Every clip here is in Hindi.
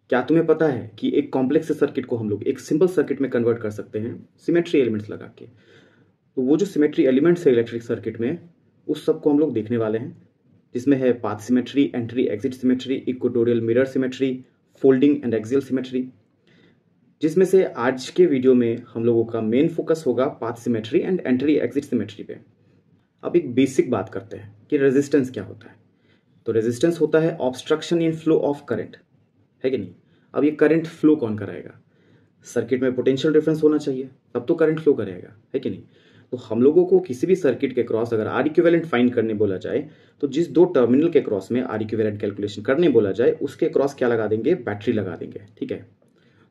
क्या तुम्हें पता है कि एक कॉम्प्लेक्स सर्किट को हम लोग एक सिंपल सर्किट में कन्वर्ट कर सकते हैं सिमेट्री एलिमेंट्स लगा के। तो वो जो सिमेट्री एलिमेंट्स है इलेक्ट्रिक सर्किट में, उस सब को हम लोग देखने वाले हैं, जिसमें है path symmetry, entry exit symmetry, equatorial mirror symmetry, folding and axial symmetry. जिसमें से आज के वीडियो में हम लोगों का मेन फोकस होगा path symmetry and entry exit symmetry पे। अब एक बेसिक बात करते हैं कि रेजिस्टेंस क्या होता है। तो रेजिस्टेंस होता है obstruction in flow of current, है कि नहीं। अब ये करंट फ्लो कौन कराएगा? सर्किट में पोटेंशियल डिफरेंस होना चाहिए, तब तो करंट फ्लो करेगा, है कि नहीं। तो हम लोगों को किसी भी सर्किट के क्रॉस अगर आर इक्विवेलेंट फाइंड करने बोला जाए, तो जिस दो टर्मिनल के क्रॉस में आर इक्विवेलेंट कैलकुलेशन करने बोला जाए, उसके क्रॉस क्या लगा देंगे? बैटरी लगा देंगे, ठीक है।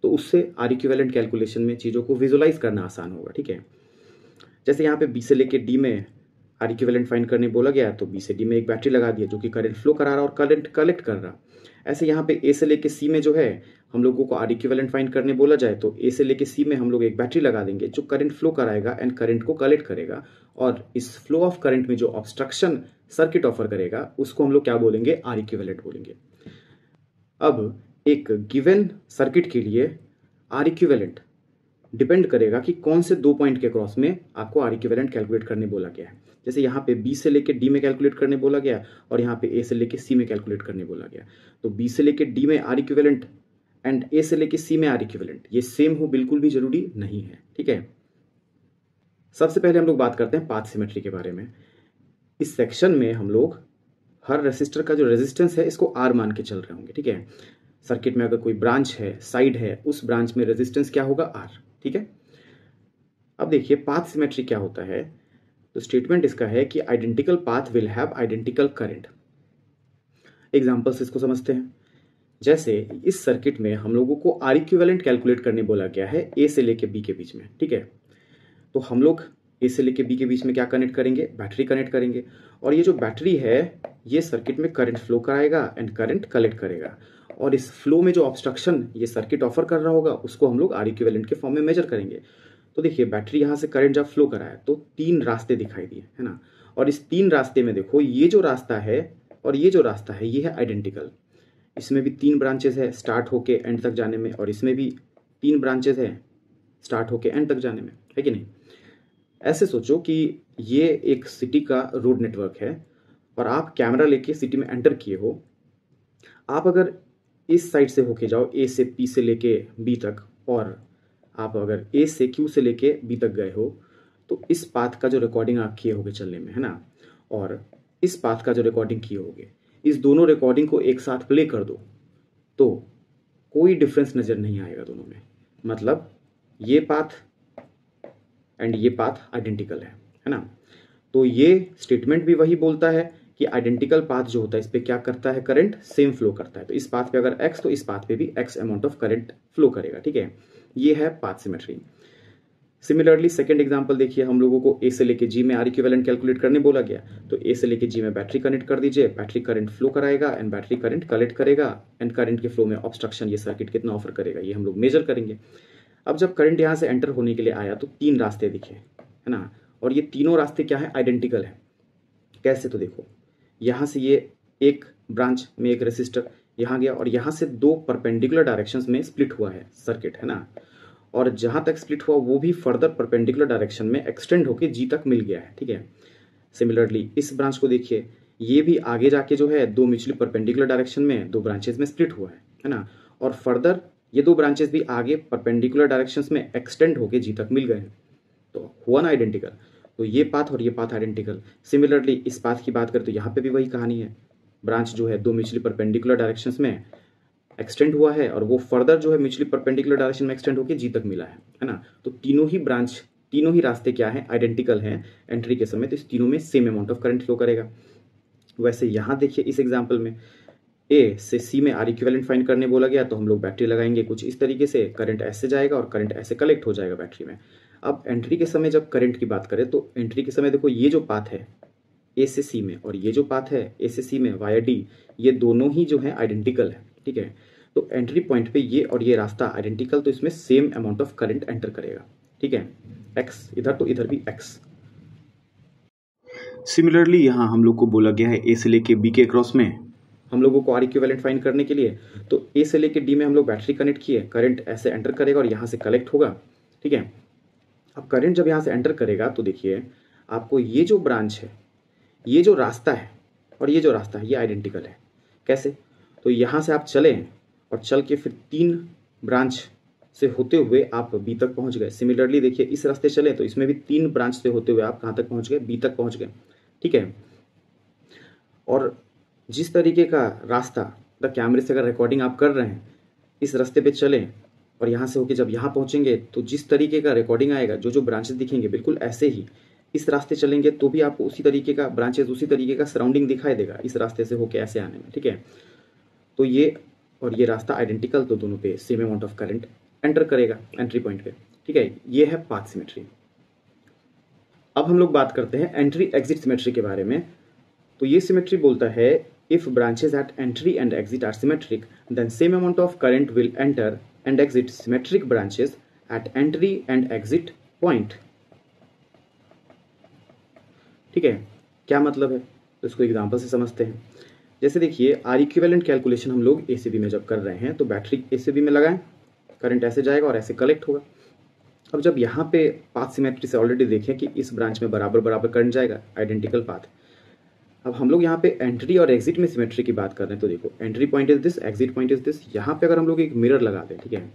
तो उससे आर इक्विवेलेंट कैलकुलेशन में चीज़ों को विजुअलाइज करना आसान होगा, ठीक है। जैसे यहाँ पे बी से लेके डी में आर इक्विवेलेंट फाइंड करने बोला गया, तो बी से डी में एक बैटरी लगा दिया जो कि करंट फ्लो करा रहा और करंट कलेक्ट कर रहा। ऐसे यहाँ पे ए से लेके सी में जो है हम लोगों को आर इक्विवेलेंट फाइंड करने बोला जाए, तो ए से लेके सी में हम लोग एक बैटरी लगा देंगे जो करंट फ्लो कराएगा एंड करंट को कलेक्ट करेगा। और इस फ्लो ऑफ करंट में जो ऑब्स्ट्रक्शन सर्किट ऑफर करेगा उसको हम लोग क्या बोलेंगे? आर इक्विवेलेंट बोलेंगे। अब एक गिवन सर्किट के लिए आर इक्विवेलेंट डिपेंड करेगा कि कौन से दो पॉइंट के क्रॉस में आपको आर इक्विवेलेंट कैलकुलेट करने बोला गया है। जैसे यहाँ पे बी से लेके डी में कैलकुलेट करने बोला गया और यहाँ पे ए से लेके सी में कैलकुलेट करने बोला गया। तो बी से लेके डी में आर इक्विवेलेंट एंड ए से लेके सी में आर इक्विवेलेंट ये सेम हो बिल्कुल भी जरूरी नहीं है, ठीक है। सबसे पहले हम लोग बात करते हैं पाथ सिमेट्री के बारे में। इस सेक्शन में हम लोग हर रेसिस्टर का जो रेजिस्टेंस है इसको आर मान के चल रहे होंगे, ठीक है। सर्किट में अगर कोई ब्रांच है, साइड है, उस ब्रांच में रेजिस्टेंस क्या होगा? आर, ठीक है। अब देखिए पाथ सिमेट्री क्या होता है। तो स्टेटमेंट इसका है कि identical path will have identical current. Example से इसको समझते हैं। जैसे इस सर्किट में हम लोगों को आर इक्विवेलेंट कैलकुलेट करने बोला गया है ए से लेके बी के बीच में, ठीक है। तो हम लोग ए से लेके बी के बीच में क्या कनेक्ट करेंगे? बैटरी कनेक्ट करेंगे। और ये जो बैटरी है ये सर्किट में करंट फ्लो कराएगा एंड करंट कलेक्ट करेगा। और इस फ्लो में जो ऑब्स्ट्रक्शन ये सर्किट ऑफर कर रहा होगा उसको हम लोग आर इक्विवेलेंट के फॉर्म में मेजर करेंगे। तो देखिए बैटरी यहाँ से करंट जब फ्लो करा है तो तीन रास्ते दिखाई दिए, है ना। और इस तीन रास्ते में देखो ये जो रास्ता है और ये जो रास्ता है ये है आइडेंटिकल। इसमें भी तीन ब्रांचेस है स्टार्ट होके एंड तक जाने में, और इसमें भी तीन ब्रांचेस है स्टार्ट होके एंड तक जाने में, है कि नहीं। ऐसे सोचो कि ये एक सिटी का रोड नेटवर्क है और आप कैमरा लेके सिटी में एंटर किए हो। आप अगर इस साइड से होके जाओ ए से पी से लेके बी तक, और आप अगर ए से क्यू से लेके बी तक गए हो, तो इस पाथ का जो रिकॉर्डिंग आप किए होगे चलने में, है ना, और इस पाथ का जो रिकॉर्डिंग किए होगे, इस दोनों रिकॉर्डिंग को एक साथ प्ले कर दो तो कोई डिफरेंस नजर नहीं आएगा दोनों में। मतलब ये पाथ एंड ये पाथ आइडेंटिकल है ना। तो ये स्टेटमेंट भी वही बोलता है कि आइडेंटिकल पाथ जो होता है इस पे क्या करता है? करंट सेम फ्लो करता है। तो इस पाथ पे अगर x तो इस पाथ पे भी x amount of current flow करेगा, ठीक है। ये है path symmetry. Similarly second example देखिए, हम लोगों को ए से लेके जी में आर इक्विवेलेंट कैलकुलेट करने बोला गया। तो ए से लेके जी में बैटरी कनेक्ट कर दीजिए, बैटरी करंट फ्लो कराएगा एंड बैटरी करंट कलेक्ट करेगा एंड करंट के फ्लो में ऑब्स्ट्रक्शन ये सर्किट कितना ऑफर करेगा ये हम लोग मेजर करेंगे। अब जब करंट यहाँ से एंटर होने के लिए आया तो तीन रास्ते दिखे, है ना, और ये तीनों रास्ते क्या है? आइडेंटिकल है। कैसे? तो देखो यहाँ से ये एक ब्रांच में एक रेसिस्टर यहाँ गया और यहाँ से दो परपेंडिकुलर डायरेक्शंस में स्प्लिट हुआ है सर्किट, है ना। और जहां तक स्प्लिट हुआ वो भी फर्दर परपेंडिकुलर डायरेक्शन में एक्सटेंड होके जी तक मिल गया है, ठीक है। सिमिलरली इस ब्रांच को देखिए, ये भी आगे जाके जो है दो म्यूचुअली परपेंडिकुलर डायरेक्शन में दो ब्रांचेस में स्प्लिट हुआ है ना। और फर्दर ये दो ब्रांचेस भी आगे परपेंडिकुलर डायरेक्शंस में एक्सटेंड होके जी तक मिल गए हैं, तो हुआ ना आइडेंटिकल। तो ये पाथ और ये पाथ आइडेंटिकल। सिमिलरली इस पाथ की बात करें तो यहाँ पे भी वही कहानी है। ब्रांच जो है दो म्यूचुअली परपेंडिकुलर डायरेक्शंस में एक्सटेंड हुआ है और वो फर्दर जो है म्यूचुअली परपेंडिकुलर डायरेक्शन में एक्सटेंड होकर जी तक मिला है ना। तो तीनों ही ब्रांच, तीनों ही रास्ते क्या है? आइडेंटिकल हैं एंट्री के समय। तो इस तीनों में same amount of current flow करेगा। वैसे यहाँ देखिए इस एग्जाम्पल में ए से सी में आर इक्विवेलेंट फाइंड करने बोला गया, तो हम लोग बैटरी लगाएंगे कुछ इस तरीके से, करंट ऐसे जाएगा और करंट ऐसे कलेक्ट हो जाएगा बैटरी में। अब एंट्री के समय जब करंट की बात करें तो एंट्री के समय देखो ये जो पाथ है ए से सी में और ये जो पाथ है ए से सी में वाया डी, ये दोनों ही जो है आइडेंटिकल है, ठीक है। तो एंट्री पॉइंट पे ये और ये रास्ता आइडेंटिकल, तो इसमें same amount of current enter करेगा, ठीक है। एक्स इधर तो इधर भी एक्स। सिमिलरली यहाँ हम लोग को बोला गया है ए से लेके बी के क्रॉस में हम लोगों को आर इक्विवेलेंट फाइंड करने के लिए। तो ए से लेके डी में हम लोग बैटरी कनेक्ट किए, करंट ऐसे एंटर करेगा और यहाँ से कलेक्ट होगा, ठीक है। अब करंट जब यहाँ से एंटर करेगा तो देखिए आपको ये जो ब्रांच है, ये जो रास्ता है और ये जो रास्ता है, ये आइडेंटिकल है। कैसे? तो यहाँ से आप चलें और चल के फिर 3 ब्रांच से होते हुए आप बी तक पहुँच गए। सिमिलरली देखिए इस रास्ते चले तो इसमें भी 3 ब्रांच से होते हुए आप कहाँ तक पहुँच गए? बी तक पहुँच गए, ठीक है। और जिस तरीके का रास्ता द कैमरे से अगर रिकॉर्डिंग आप कर रहे हैं, इस रास्ते पे चलें और यहाँ से होके जब यहाँ पहुँचेंगे तो जिस तरीके का रिकॉर्डिंग आएगा, जो जो ब्रांचेस दिखेंगे, बिल्कुल ऐसे ही इस रास्ते चलेंगे तो भी आपको उसी तरीके का ब्रांचेस, उसी तरीके का सराउंडिंग दिखाई देगा इस रास्ते से होके ऐसे आने में, ठीक है। तो ये और ये रास्ता आइडेंटिकल, तो दोनों पे same amount of current enter करेगा एंट्री पॉइंट पे, ठीक है। ये है पाथ सिमेट्री। अब हम लोग बात करते हैं एंट्री एग्जिट सिमेट्री के बारे में। तो ये सिमेट्री बोलता है if branches at entry and exit are symmetric then same amount of current will enter and exit symmetric branches at entry and exit point, ठीक है। क्या मतलब है तो इसको एग्जांपल से समझते हैं। जैसे देखिए आर इक्विवेलेंट कैलकुलेशन हम लोग एसीबी में जब कर रहे हैं तो बैटरी एसीबी में लगाएं, करंट ऐसे जाएगा और ऐसे कलेक्ट होगा। अब जब यहाँ पे पाथ सिमेट्री से ऑलरेडी देखें कि इस ब्रांच में बराबर बराबर करंट जाएगा, आइडेंटिकल पाथ। अब हम लोग यहाँ पे एंट्री और एग्जिट में सिमेट्री की बात कर रहे हैं तो देखो entry point is this, exit point is this. यहाँ पे अगर हम लोग एक मिरर लगा दें, ठीक है,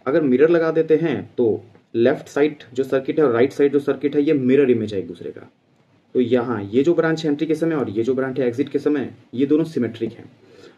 अगर मिरर लगा देते हैं तो लेफ्ट साइड जो सर्किट है और राइट साइड जो सर्किट है ये मिरर इमेज है एक दूसरे का। तो यहाँ ये जो ब्रांच है एंट्री के समय और ये जो ब्रांच है एग्जिट के समय, ये दोनों सिमेट्रिक हैं।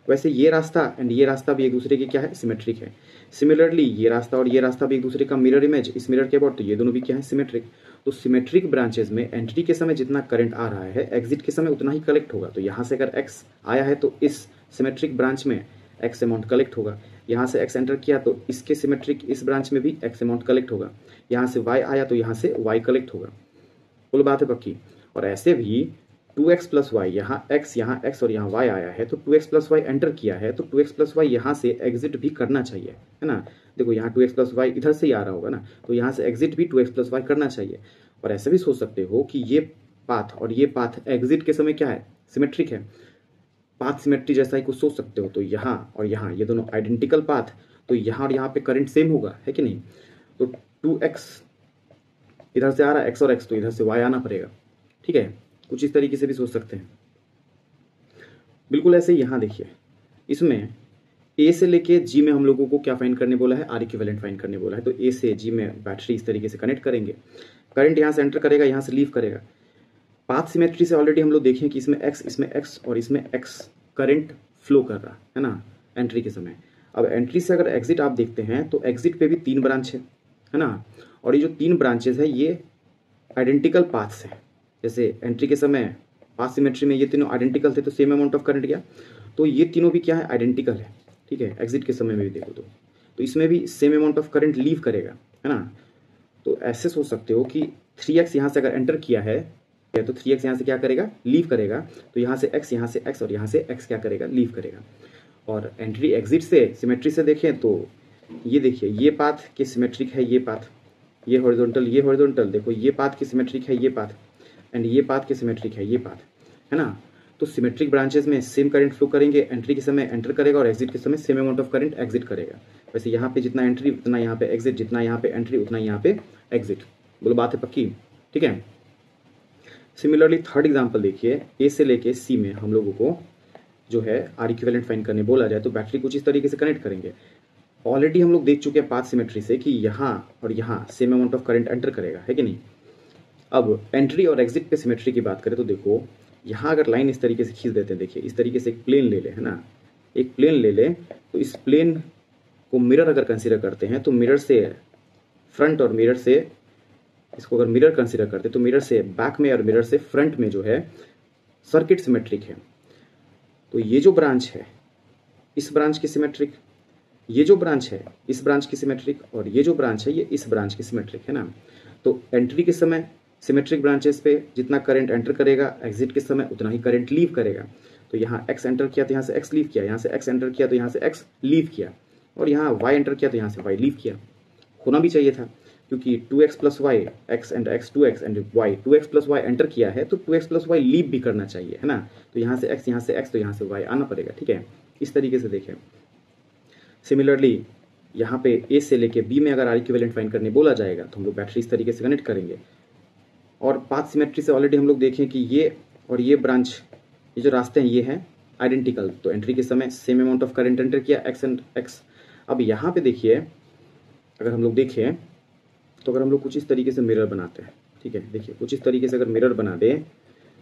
वैसे ये रास्ता एंड ये रास्ता भी एक दूसरे के क्या है? सिमेट्रिक है। सिमिलरली ये रास्ता और ये रास्ता भी एक दूसरे का मिरर इमेज, इस मिरर के अबाउट, तो ये दोनों भी क्या है? सिमेट्रिक। तो सिमेट्रिक ब्रांचेज में एंट्री के समय जितना करंट आ रहा है एग्जिट के समय उतना ही कलेक्ट होगा। तो यहाँ से अगर एक्स आया है तो इस सिमेट्रिक ब्रांच में एक्स अमाउंट कलेक्ट होगा। यहाँ से एक्स एंटर किया तो इसके सिमेट्रिक इस ब्रांच में भी एक्स अमाउंट कलेक्ट होगा। यहाँ से वाई आया तो यहाँ से वाई कलेक्ट होगा। बोल बात है पक्की। और ऐसे भी 2x प्लस वाई, यहाँ x और यहाँ y आया है तो 2x प्लस वाई एंटर किया है तो 2x प्लस वाई यहाँ से एग्जिट भी करना चाहिए, है ना। देखो यहाँ 2x प्लस वाई इधर से ही आ रहा होगा ना, तो यहाँ से एग्जिट भी 2x प्लस वाई करना चाहिए। और ऐसे भी सोच सकते हो कि ये पाथ और ये पाथ एग्जिट के समय क्या है? सिमेट्रिक है। पाथ सिमेट्री जैसा ही कुछ सोच सकते हो। तो यहाँ और यहाँ ये दोनों आइडेंटिकल पाथ, तो यहाँ और यहाँ पे करंट सेम होगा, है कि नहीं। तो 2x इधर से आ रहा है, x और x, तो इधर से y आना पड़ेगा, ठीक है। कुछ इस तरीके से भी सोच सकते हैं। बिल्कुल ऐसे यहाँ देखिए, इसमें ए से लेके जी में हम लोगों को क्या फाइंड करने बोला है? आर इक्विवेलेंट फाइंड करने बोला है। तो ए से जी में बैटरी इस तरीके से कनेक्ट करेंगे, करंट यहाँ से एंटर करेगा, यहाँ से लीव करेगा। पाथ सिमेट्री से ऑलरेडी हम लोग देखें कि इसमें x और इसमें x करंट फ्लो कर रहा है ना एंट्री के समय। अब एंट्री से अगर एग्जिट आप देखते हैं तो एग्जिट पे भी 3 ब्रांच है ना, और ये जो 3 ब्रांचेज है ये आइडेंटिकल पाथ्स है। जैसे एंट्री के समय पाथ सिमेट्री में ये तीनों आइडेंटिकल थे तो सेम अमाउंट ऑफ करंट गया, तो ये तीनों भी क्या है? आइडेंटिकल है, ठीक है। एग्जिट के समय में भी देखो तो इसमें भी same amount of current leave करेगा, है ना। तो ऐसे सोच सकते हो कि 3x यहाँ से अगर एंटर किया है तो 3x यहाँ से क्या करेगा? लीव करेगा। तो यहाँ से x और यहाँ से x क्या करेगा? लीव करेगा। और एंट्री एग्जिट से सिमेट्री से देखें तो ये देखिए ये पाथ के सिमेट्रिक है, ये पाथ, ये हॉरिजॉन्टल, देखो ये पाथ के सिमेट्रिक है, ये पाथ, एंड ये पाथ के सिमेट्रिक है, ये पाथ, है ना। तो सिमेट्रिक ब्रांचेस में सेम करंट फ्लो करेंगे, एंट्री के समय एंटर करेगा और एग्जिट के समय same amount of current exit करेगा। वैसे यहाँ पे जितना एंट्री उतना यहाँ पे एग्जिट, जितना यहाँ पे एंट्री उतना यहाँ पे एग्जिट। बोलो बात है पक्की, ठीक है। सिमिलरली थर्ड एग्जाम्पल देखिए, ए से लेके सी में हम लोगों को जो है आर इक्विवेलेंट फाइंड करने बोला जाए तो बैटरी कुछ इस तरीके से कनेक्ट करेंगे। ऑलरेडी हम लोग देख चुके हैं पाथ सिमेट्री से कि यहाँ और यहाँ same amount of current enter करेगा, है कि नहीं। अब एंट्री और एग्जिट पे सिमेट्री की बात करें तो देखो यहाँ अगर लाइन इस तरीके से खींच देते हैं, देखिए इस तरीके से एक प्लेन ले ले, है ना, एक प्लेन ले ले, तो इस प्लेन को मिरर अगर कंसीडर करते हैं तो मिरर से फ्रंट और मिरर से, इसको अगर मिरर कंसीडर करते हैं तो मिरर से बैक में और मिरर से फ्रंट में जो है सर्किट सिमेट्रिक है। तो ये जो ब्रांच है इस ब्रांच की सिमेट्रिक, ये जो ब्रांच है इस ब्रांच की सिमेट्रिक, और ये जो ब्रांच है ये इस ब्रांच की सिमेट्रिक, है ना। तो एंट्री के समय सिमेट्रिक ब्रांचेस पे जितना करंट एंटर करेगा एग्जिट के समय उतना ही करंट लीव करेगा। तो यहाँ x एंटर किया तो यहाँ से x लीव किया, यहाँ से x एंटर किया तो यहाँ से x लीव किया, और यहाँ y एंटर किया तो यहाँ से y लीव किया। होना भी चाहिए था क्योंकि 2x plus Y X and X 2x and Y 2x plus Y enter किया है तो 2x प्लस वाई लीव भी करना चाहिए, है ना। तो यहाँ से x, यहाँ से x, तो यहाँ से y आना पड़ेगा, ठीक है। इस तरीके से देखें। सिमिलरली यहाँ पे A से लेके B में अगर आर इक्विवेलेंट फाइंड करने बोला जाएगा तो हम लोग बैटरी इस तरीके से कनेक्ट करेंगे। और पाथ सिमेट्री से ऑलरेडी हम लोग देखें कि ये और ये ब्रांच, ये जो रास्ते हैं ये हैं आइडेंटिकल, तो एंट्री के समय same amount of current enter किया x एंड x। अब यहाँ पे देखिए, अगर हम लोग देखें तो अगर हम लोग कुछ इस तरीके से मिरर बनाते हैं, ठीक है, देखिए कुछ इस तरीके से अगर मिरर बना दें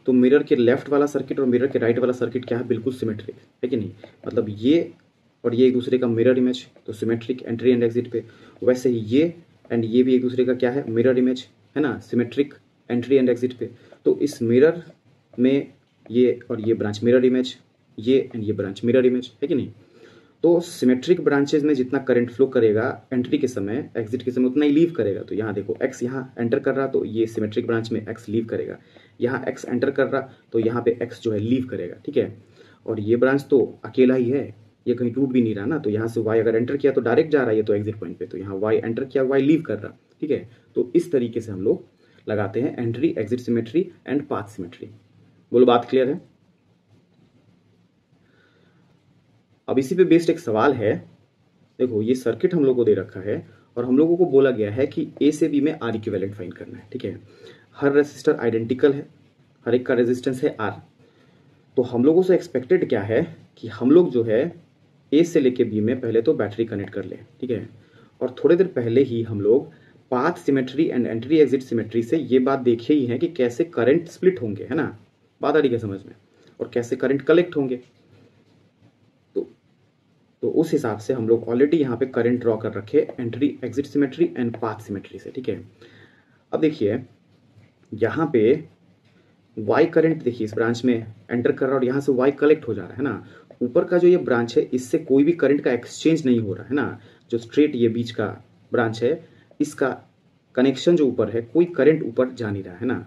तो मिरर के लेफ्ट वाला सर्किट और मिरर के राइट वाला सर्किट क्या है, बिल्कुल सिमेट्रिक है कि नहीं। मतलब ये और ये एक दूसरे का मिरर इमेज, तो सिमेट्रिक एंट्री एंड एग्जिट पे। वैसे ही ये एंड ये भी एक दूसरे का क्या है, मिरर इमेज, है ना, सिमेट्रिक एंट्री एंड एग्जिट पे। तो इस मिरर में ये और ये ब्रांच मिरर इमेज, ये एंड ये ब्रांच मिरर इमेज, है कि नहीं। तो सिमेट्रिक ब्रांचेज में जितना करंट फ्लो करेगा एंट्री के समय, एग्जिट के समय उतना ही लीव करेगा। तो यहाँ देखो x यहाँ एंटर कर रहा तो ये सिमेट्रिक ब्रांच में x लीव करेगा, यहाँ x एंटर कर रहा तो यहाँ पे x जो है लीव करेगा, ठीक है। और ये ब्रांच तो अकेला ही है, ये कहीं टूट भी नहीं रहा ना, तो यहाँ से y अगर एंटर किया तो डायरेक्ट जा रहा है ये तो एग्जिट पॉइंट पे, तो यहाँ y एंटर किया y लीव कर रहा, ठीक है। तो इस तरीके से हम लोग लगाते हैं entry exit symmetry and path symmetry. बोलो बात क्लियर है। अब इसी पे बेस्ड एक सवाल है, देखो ये सर्किट हम लोग को दे रखा है और हम लोगों को बोला गया है कि ए से बी में आर इक्विवेलेंट फाइंड करना है, ठीक है। हर रेसिस्टर आइडेंटिकल है, हर एक का रेजिस्टेंस है आर। तो हम लोगों से एक्सपेक्टेड क्या है कि हम लोग जो है ए से लेके बी में पहले तो बैटरी कनेक्ट कर लें, ठीक है। और थोड़ी देर पहले ही हम लोग path symmetry and entry exit symmetry से ये बात देखे ही है कि कैसे करंट स्प्लिट होंगे, है ना, बात आ रही है समझ में, और कैसे करंट कलेक्ट होंगे। तो उस हिसाब से हम लोग ऑलरेडी यहाँ पे करंट ड्रॉ कर रखे entry exit symmetry and path symmetry से, ठीक है। अब देखिए यहाँ पे y करंट देखिए इस ब्रांच में एंटर कर रहा है और यहाँ से y कलेक्ट हो जा रहा है ना। ऊपर का जो ये ब्रांच है इससे कोई भी करंट का एक्सचेंज नहीं हो रहा है ना, जो स्ट्रेट ये बीच का ब्रांच है इसका कनेक्शन जो ऊपर है, कोई करंट ऊपर जा नहीं रहा है ना।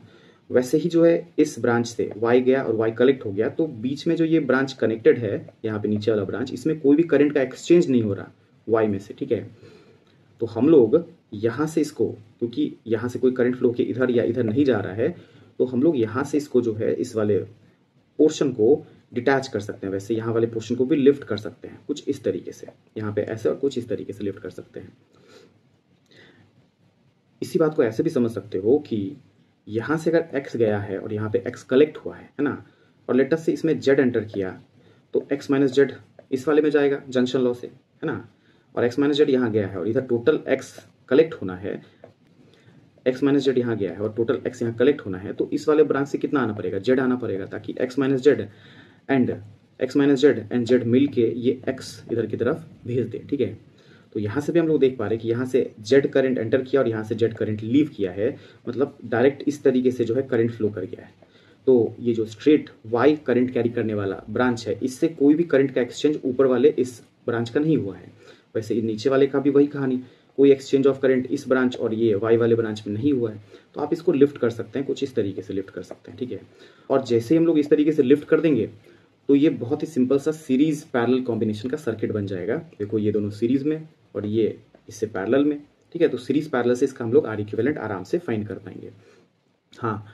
वैसे ही जो है इस ब्रांच से y गया और y कलेक्ट हो गया, तो बीच में जो ये ब्रांच कनेक्टेड है यहाँ पे नीचे वाला ब्रांच, इसमें कोई भी करंट का एक्सचेंज नहीं हो रहा y में से, ठीक है। तो हम लोग यहाँ से इसको, क्योंकि यहाँ से कोई करंट फ्लो के इधर या इधर नहीं जा रहा है, तो हम लोग यहाँ से इसको जो है इस वाले पोर्शन को डिटैच कर सकते हैं। वैसे यहाँ वाले पोर्शन को भी लिफ्ट कर सकते हैं कुछ इस तरीके से, यहाँ पे ऐसे और कुछ इस तरीके से लिफ्ट कर सकते हैं। इसी बात को ऐसे भी समझ सकते हो कि यहाँ से अगर x गया है और यहाँ पे x कलेक्ट हुआ है ना, और लेटर से इसमें z एंटर किया तो x माइनस जेड इस वाले में जाएगा जंक्शन लॉ से, है ना। और x माइनस जेड यहाँ गया है और इधर टोटल x कलेक्ट होना है, x माइनस जेड यहाँ गया है और टोटल x यहाँ कलेक्ट होना है, तो इस वाले ब्रांच से कितना आना पड़ेगा, z आना पड़ेगा, ताकि x minus Z and z मिल के ये x इधर की तरफ भेज दे, ठीक है। तो यहाँ से भी हम लोग देख पा रहे हैं कि यहाँ से जेड करंट एंटर किया और यहाँ से जेड करंट लीव किया है, मतलब डायरेक्ट इस तरीके से जो है करंट फ्लो कर गया है। तो ये जो स्ट्रेट वाई करंट कैरी करने वाला ब्रांच है, इससे कोई भी करंट का एक्सचेंज ऊपर वाले इस ब्रांच का नहीं हुआ है। वैसे नीचे वाले का भी वही कहानी, कोई एक्सचेंज ऑफ करंट इस ब्रांच और ये वाई वाले ब्रांच में नहीं हुआ है। तो आप इसको लिफ्ट कर सकते हैं, कुछ इस तरीके से लिफ्ट कर सकते हैं, ठीक है। और जैसे ही हम लोग इस तरीके से लिफ्ट कर देंगे तो ये बहुत ही सिंपल सा सीरीज पैरेलल कॉम्बिनेशन का सर्किट बन जाएगा। देखो ये दोनों सीरीज में और ये इससे पैरेलल में, ठीक है। तो सीरीज पैरेलल से इसका हम लोग आर इक्विवेलेंट आराम से फाइंड कर पाएंगे। हाँ,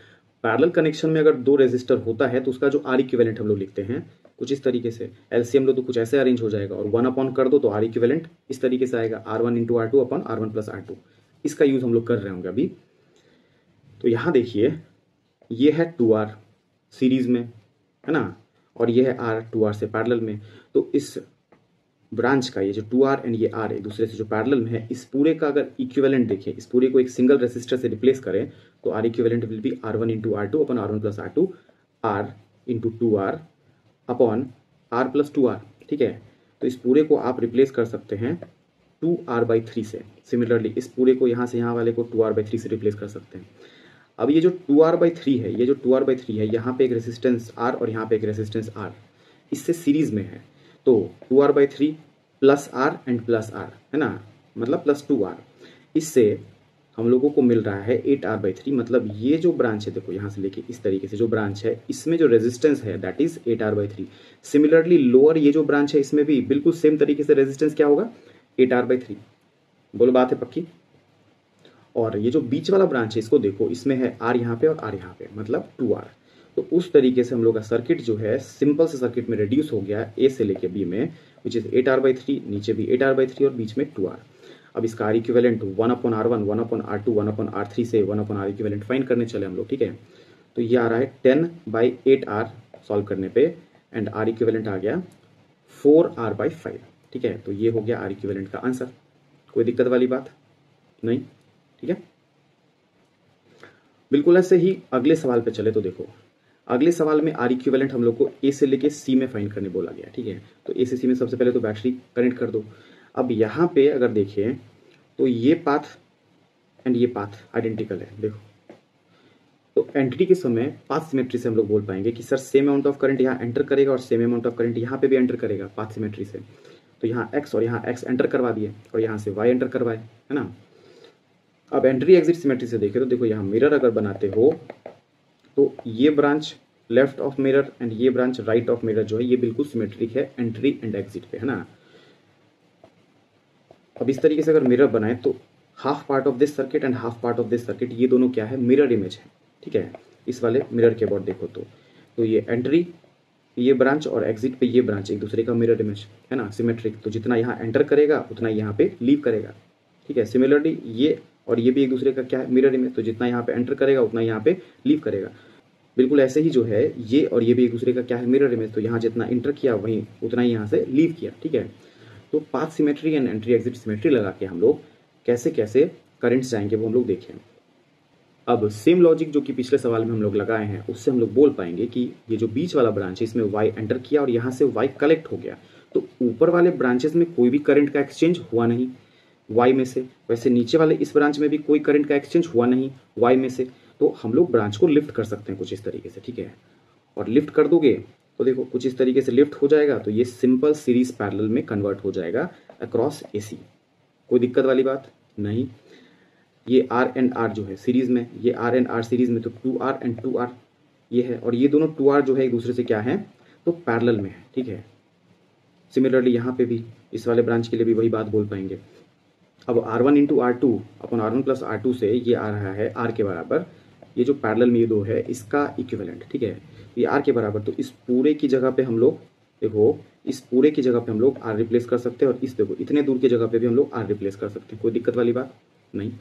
पैरेलल कनेक्शन में अगर दो रेजिस्टर होता है तो उसका जो आर इक्विवेलेंट हम लोग लिखते हैं कुछ इस तरीके से, एलसीएम लो तो कुछ ऐसे अरेंज हो जाएगा और 1 अपॉन कर दो तो आर इक्विवेलेंट इस तरीके से आएगा, R1 into R2 upon R1 plus R2। इसका यूज हम लोग कर रहे होंगे अभी। तो यहाँ देखिए ये है 2R सीरीज में, है ना, और ये है R 2R से पैरेलल में। तो इस ब्रांच का ये जो 2R एंड ये R एक दूसरे से जो पैरेलल में है, इस पूरे का अगर इक्विवेलेंट देखें, इस पूरे को एक सिंगल रेसिस्टर से रिप्लेस करें तो R equivalent will be R1 into R2 upon R1 plus R2, R into 2R upon R plus 2R, ठीक है। तो इस पूरे को आप रिप्लेस कर सकते हैं 2R/3 से। सिमिलरली इस पूरे को यहाँ से यहाँ वाले को 2R/3 से रिप्लेस कर सकते हैं। अब ये जो 2R/3 है, ये जो 2R/3 है, यहाँ पे एक रेसिस्टेंस R और यहाँ पे एक रेसिस्टेंस R इससे सीरीज में है। तो 2R/3 plus R and plus R, है ना, मतलब प्लस 2R। इससे हम लोगों को मिल रहा है 8R/3। मतलब ये जो ब्रांच है, देखो यहाँ से लेके इस तरीके से जो ब्रांच है, इसमें जो रेजिस्टेंस है that is 8R/3। Similarly lower ये जो ब्रांच है इसमें भी बिल्कुल सेम तरीके से रेजिस्टेंस क्या होगा, 8R/3। बोलो बात है पक्की। और ये जो बीच वाला ब्रांच है इसको देखो, इसमें है R यहाँ पे और R यहाँ पे, मतलब 2R। तो उस तरीके से हम लोग का सर्किट जो है सिंपल से सर्किट में रिड्यूस हो गया ए से लेके बी में, विच इज 8R/3, नीचे भी 8R/3 और बीच में 2R। अब इसका R equivalent 1/R1, 1/R2, 1/R3 से 1/R इक्विवेलेंट फाइंड करने चले हम लोग, ठीक है। तो ये आ रहा है 10/8R सॉल्व करने पे, एंड R इक्विवेलेंट आ गया 4R/5, ठीक है। तो ये हो गया R इक्विवेलेंट का आंसर। कोई दिक्कत वाली बात नहीं, ठीक है। बिल्कुल ऐसे ही अगले सवाल पे चले तो देखो, अगले सवाल में R इक्विवेलेंट हम लोग को ए से लेके सी में फाइंड करने बोला गया, ठीक है। तो ए से सी में सबसे पहले तो बैटरी कनेक्ट कर दो। अब यहाँ पे अगर देखें तो ये पाथ एंड ये पाथ आइडेंटिकल है, देखो। तो एंट्री के समय पाथ सिमेट्री से हम लोग बोल पाएंगे कि sir same amount of current यहाँ एंटर करेगा और सेम अमाउंट ऑफ करंट यहाँ पे भी एंटर करेगा पाथ सिमेट्री से। तो यहाँ x और यहाँ x एंटर करवा दिए और यहाँ से y एंटर करवाए, है ना। अब एंट्री एग्जिट सिमेट्री से देखें तो देखो, यहाँ मिरर अगर बनाते हो तो ये branch left of mirror and ये ब्रांच राइट ऑफ मिरर जो है ये बिल्कुल सिमेट्रिक है एंट्री एंड एग्जिट पे, है ना। अब इस तरीके से अगर मिरर बनाए तो half part of this circuit and half part of this circuit, ये दोनों क्या है, मिरर इमेज है, ठीक है। इस वाले मिरर के अबाउट देखो तो ये एंट्री ये ब्रांच और एग्जिट पे ये ब्रांच एक दूसरे का मिरर इमेज, है ना, सिमेट्रिक। तो जितना यहाँ एंटर करेगा उतना यहाँ पे लीव करेगा, ठीक है। सिमिलरली ये और ये भी एक दूसरे का क्या है, मिरर इमेज। तो जितना यहाँ पे एंटर करेगा उतना यहाँ पे लीव करेगा। बिल्कुल ऐसे ही जो है ये और ये भी एक दूसरे का क्या है, मिरर इमेज। तो यहाँ जितना एंटर किया वहीं उतना ही यहाँ से लीव किया, ठीक है। तो path symmetry and entry exit symmetry लगा के हम लोग कैसे कैसे करंट्स जाएंगे वो हम लोग देखें। अब सेम लॉजिक जो कि पिछले सवाल में हम लोग लगाए हैं उससे हम लोग बोल पाएंगे कि ये जो बीच वाला ब्रांच है इसमें y एंटर किया और यहाँ से y कलेक्ट हो गया, तो ऊपर वाले ब्रांचेस में कोई भी करंट का एक्सचेंज हुआ नहीं y में से, वैसे नीचे वाले इस ब्रांच में भी कोई करंट का एक्सचेंज हुआ नहीं y में से। तो हम लोग ब्रांच को लिफ्ट कर सकते हैं कुछ इस तरीके से, ठीक है। और लिफ्ट कर दोगे तो देखो कुछ इस तरीके से लिफ्ट हो जाएगा, तो ये सिंपल सीरीज पैरेलल में कन्वर्ट हो जाएगा अक्रॉस AC। कोई दिक्कत वाली बात नहीं। ये R एंड R जो है सीरीज में, ये R एंड R सीरीज में, तो 2R एंड 2R ये है, और ये दोनों 2R जो है एक दूसरे से क्या है, तो पैरेलल में है, ठीक है। सिमिलरली यहाँ पे भी इस वाले ब्रांच के लिए भी वही बात बोल पाएंगे। अब R1 इंटू R2 अपन R1 प्लस R2 से ये आ रहा है R के बराबर, ये जो पैरेलल में ये दो है इसका इक्विवेलेंट, ठीक है। ये R के बराबर, तो इस पूरे की जगह पे हम लोग देखो, इस पूरे की जगह पे हम लोग R रिप्लेस कर सकते हैं और इस देखो इतने दूर की जगह पे भी हम लोग R रिप्लेस कर सकते हैं। कोई दिक्कत वाली बात नहीं।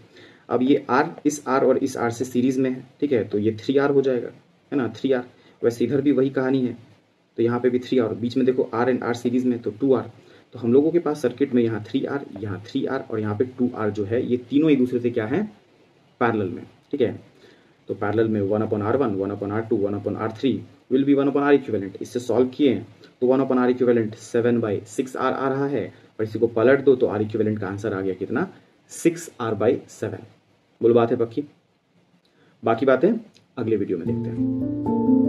अब ये R इस R और इस R से सीरीज में है, ठीक है। तो ये 3R हो जाएगा, है ना, 3R। वैसे इधर भी वही कहानी है, तो यहाँ पे भी 3R, बीच में देखो R एंड R सीरीज में, तो 2R। तो हम लोगों के पास सर्किट में यहाँ 3R, यहाँ 3R और यहाँ पे 2R जो है ये तीनों एक दूसरे से क्या है, पैरेलल में, ठीक है। तो पैरेलल में 1/R1, 1/R2, 1/R3 will be 1/R equivalent. इससे सॉल्व किए तो 1/R इक्विवेलेंट 7/6R आ रहा है, और इसी को पलट दो तो R इक्विवेलेंट का आंसर आ गया कितना, 6R/7। बोल बात है पक्की। बाकी बातें अगले वीडियो में देखते हैं।